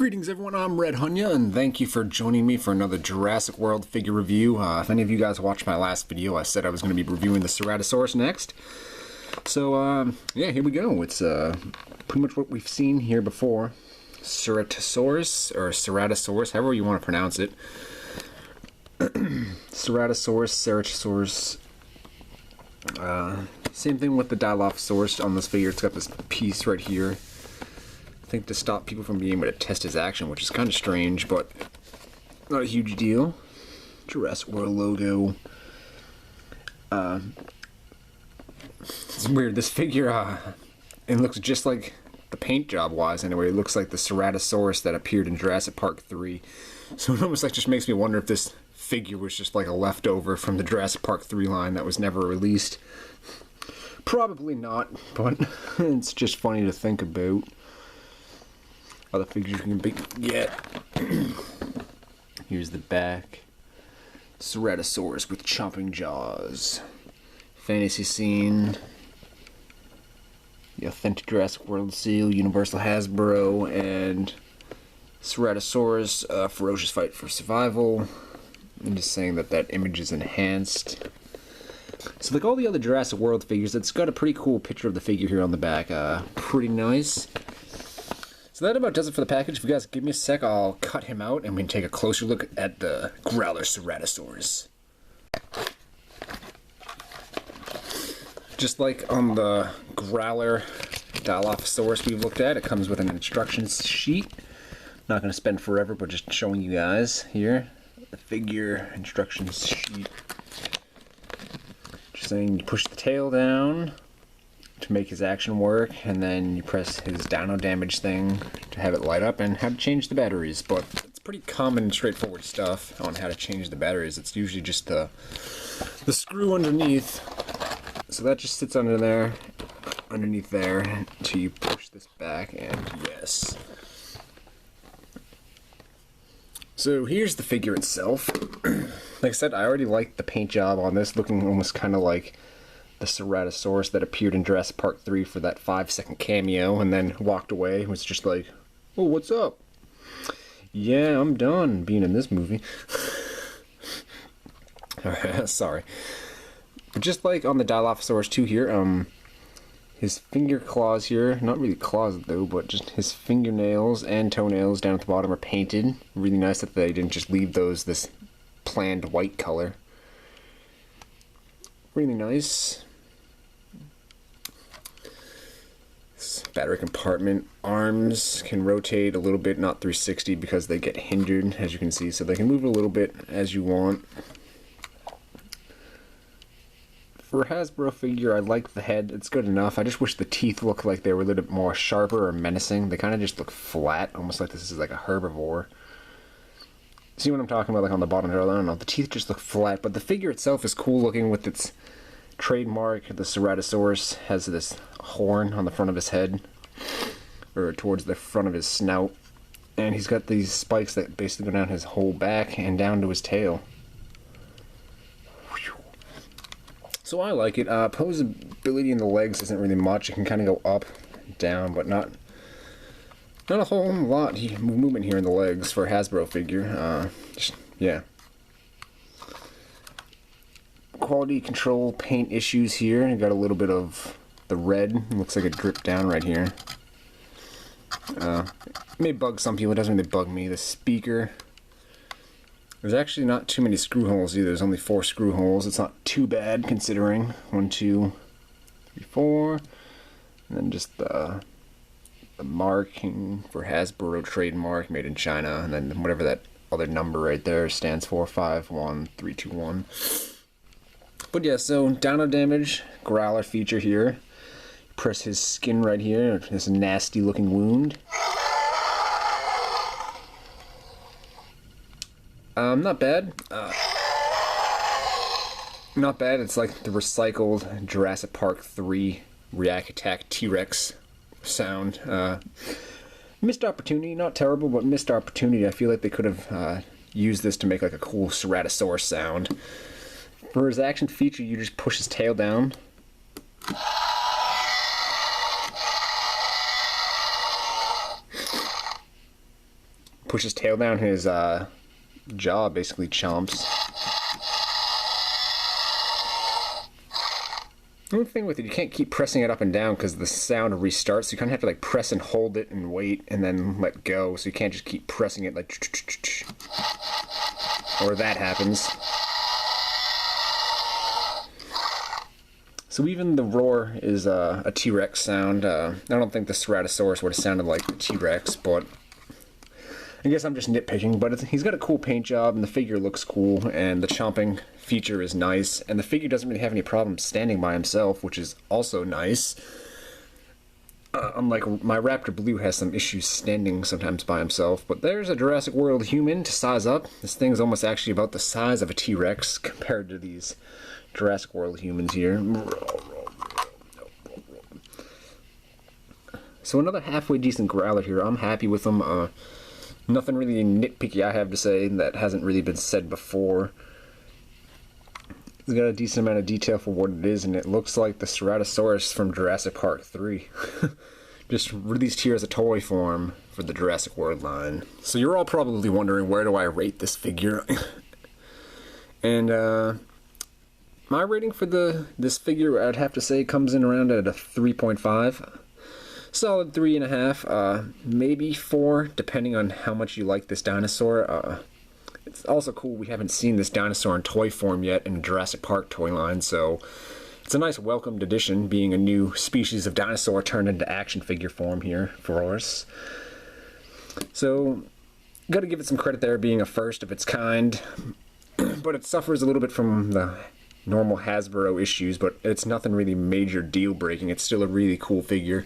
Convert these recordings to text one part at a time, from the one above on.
Greetings everyone, I'm Red Hunya, and thank you for joining me for another Jurassic World figure review. If any of you guys watched my last video, I said I was going to be reviewing the Ceratosaurus next. So, yeah, here we go. It's pretty much what we've seen here before. Ceratosaurus, or Ceratosaurus, however you want to pronounce it. Ceratosaurus. Same thing with the Dilophosaurus on this figure. It's got this piece right here. I think to stop people from being able to test his action, which is kind of strange, but not a huge deal. Jurassic World logo. It's weird. This figure, it looks just like the paint job wise anyway. It looks like the Ceratosaurus that appeared in Jurassic Park 3. So it almost like just makes me wonder if this figure was just like a leftover from the Jurassic Park 3 line that was never released. Probably not, but it's just funny to think about. Other figures you can get. Here's the back. Ceratosaurus with chomping jaws. Fantasy scene. The authentic Jurassic World seal, Universal Hasbro, and Ceratosaurus, ferocious fight for survival. I'm just saying that image is enhanced. So like all the other Jurassic World figures, it's got a pretty cool picture of the figure here on the back. Pretty nice. So that about does it for the package. If you guys give me a sec, I'll cut him out and we can take a closer look at the Growler Ceratosaurus. Just like on the Growler Dilophosaurus we've looked at, it comes with an instructions sheet. Not going to spend forever, but just showing you guys here the figure instructions sheet. Just saying you push the tail down to make his action work, and then you press his dino damage thing to have it light up, and how to change the batteries. But it's pretty common and straightforward stuff on how to change the batteries. It's usually just the screw underneath. So that just sits under there, underneath there, until you push this back, and yes. So here's the figure itself. Like I said, I already liked the paint job on this, looking almost kind of like the Ceratosaurus that appeared in Jurassic Park 3 for that 5-second cameo and then walked away. It was just like, oh, what's up? Yeah, I'm done being in this movie. Sorry. But just like on the Dilophosaurus 2 here, his finger claws here, not really claws though, but just his fingernails and toenails down at the bottom are painted. Really nice that they didn't just leave those this planned white color. Really nice. This battery compartment. Arms can rotate a little bit, not 360 because they get hindered, as you can see, so they can move a little bit as you want. For a Hasbro figure, I like the head. It's good enough. I just wish the teeth looked like they were a little bit more sharper or menacing. They kind of just look flat, almost like this is like a herbivore. See what I'm talking about, like on the bottom here? I don't know. The teeth just look flat, but the figure itself is cool looking with its trademark. The Ceratosaurus has this horn on the front of his head, or towards the front of his snout, and he's got these spikes that basically go down his whole back and down to his tail. So I like it. Posability in the legs isn't really much. It can kind of go up, down, but not a whole lot movement here in the legs for a Hasbro figure. Yeah. Quality control paint issues here. You got a little bit of the red. It looks like it dripped down right here. It may bug some people. It doesn't really bug me. The speaker. There's actually not too many screw holes either. There's only 4 screw holes. It's not too bad considering. 1, 2, 3, 4. And then just the marking for Hasbro trademark made in China, and then whatever that other number right there stands for, 51321. But yeah, so dino damage, Growler feature here. Press his skin right here, this nasty looking wound. Not bad. Not bad. It's like the recycled Jurassic Park 3 React Attack T-Rex sound. Missed opportunity, not terrible, but missed opportunity. I feel like they could have used this to make like a cool Ceratosaurus sound. For his action feature, you just push his tail down. push his tail down, his jaw basically chomps. The only thing with it, you can't keep pressing it up and down because the sound restarts. So you kind of have to like press and hold it and wait and then let go. So you can't just keep pressing it like, or that happens. So even the roar is a T-Rex sound. I don't think the Ceratosaurus would have sounded like the T-Rex, but I guess I'm just nitpicking. But he's got a cool paint job, and the figure looks cool, and the chomping feature is nice, and the figure doesn't really have any problem standing by himself, which is also nice. Unlike my Raptor Blue has some issues standing sometimes by himself, but there's a Jurassic World human to size up. This thing's almost actually about the size of a T-Rex compared to these Jurassic World humans here. So another halfway decent Growler here. I'm happy with them. Nothing really nitpicky I have to say that hasn't really been said before. It's got a decent amount of detail for what it is, and it looks like the Ceratosaurus from Jurassic Park 3. Just released here as a toy form for the Jurassic World line. So you're all probably wondering, where do I rate this figure? And my rating for this figure, I'd have to say, comes in around at a 3.5. Solid 3.5, maybe 4, depending on how much you like this dinosaur. It's also cool we haven't seen this dinosaur in toy form yet in the Jurassic Park toy line, so it's a nice welcomed addition, being a new species of dinosaur turned into action figure form here for us. So, gotta give it some credit there, being a first of its kind, but it suffers a little bit from the normal Hasbro issues, but it's nothing really major deal breaking. It's still a really cool figure.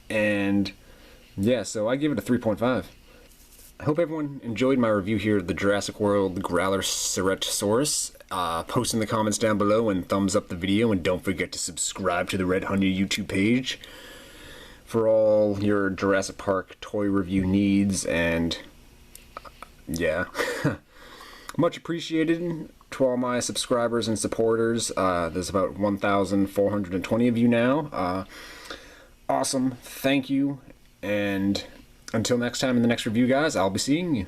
And yeah, so I give it a 3.5. I hope everyone enjoyed my review here of the Jurassic World Growler Ceratosaurus. Post in the comments down below and thumbs up the video, and don't forget to subscribe to the Red Hunter YouTube page for all your Jurassic Park toy review needs. And yeah, much appreciated to all my subscribers and supporters. There's about 1,420 of you now. Awesome, thank you, and until next time in the next review, guys, I'll be seeing you.